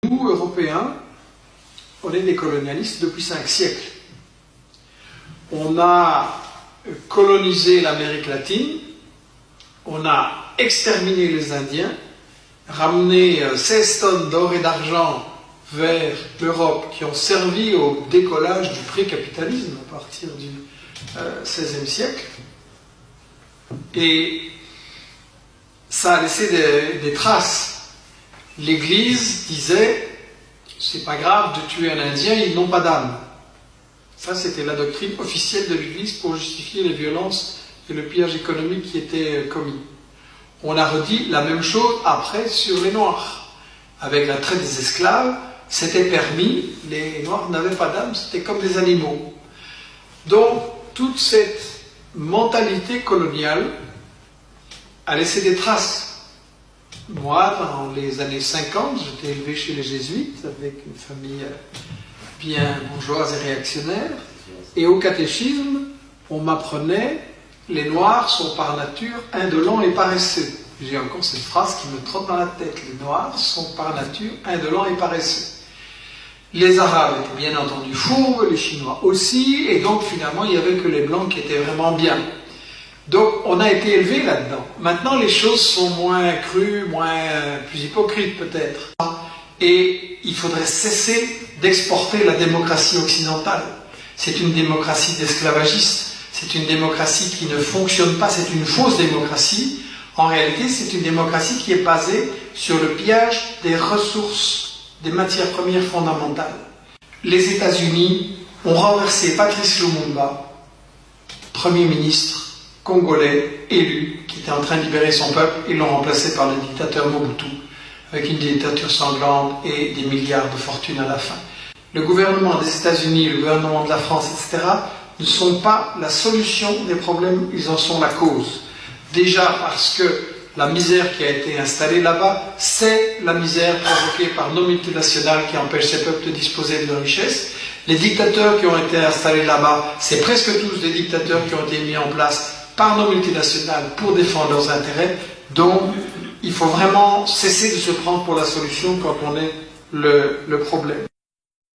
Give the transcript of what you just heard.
Nous, Européens, on est des colonialistes depuis 5 siècles. On a colonisé l'Amérique latine, on a exterminé les Indiens, ramené 16 tonnes d'or et d'argent vers l'Europe qui ont servi au décollage du pré-capitalisme à partir du XVIe siècle. Et ça a laissé des traces. L'Église disait, c'est pas grave de tuer un Indien, ils n'ont pas d'âme. Ça, c'était la doctrine officielle de l'Église pour justifier les violences et le pillage économique qui étaient commis. On a redit la même chose après sur les Noirs. Avec la traite des esclaves, c'était permis, les Noirs n'avaient pas d'âme, c'était comme des animaux. Donc, toute cette mentalité coloniale a laissé des traces. Moi, dans les années 50, j'étais élevé chez les Jésuites, avec une famille bien bourgeoise et réactionnaire, et au catéchisme, on m'apprenait « les Noirs sont par nature indolents et paresseux ». J'ai encore cette phrase qui me trotte dans la tête, « les Noirs sont par nature indolents et paresseux ». Les Arabes étaient bien entendu fourbes, les Chinois aussi, et donc finalement, il n'y avait que les Blancs qui étaient vraiment bien. Donc, on a été élevé là-dedans. Maintenant, les choses sont moins crues, plus hypocrites peut-être. Et il faudrait cesser d'exporter la démocratie occidentale. C'est une démocratie d'esclavagistes, c'est une démocratie qui ne fonctionne pas, c'est une fausse démocratie. En réalité, c'est une démocratie qui est basée sur le pillage des ressources, des matières premières fondamentales. Les États-Unis ont renversé Patrice Lumumba, Premier ministre congolais élu, qui était en train de libérer son peuple, ils l'ont remplacé par le dictateur Mobutu, avec une dictature sanglante et des milliards de fortune à la fin. Le gouvernement des États-Unis, le gouvernement de la France, etc., ne sont pas la solution des problèmes, ils en sont la cause. Déjà parce que la misère qui a été installée là-bas, c'est la misère provoquée par nos multinationales qui empêchent ces peuples de disposer de leurs richesses. Les dictateurs qui ont été installés là-bas, c'est presque tous des dictateurs qui ont été mis en place par nos multinationales pour défendre leurs intérêts. Donc, il faut vraiment cesser de se prendre pour la solution quand on est le problème.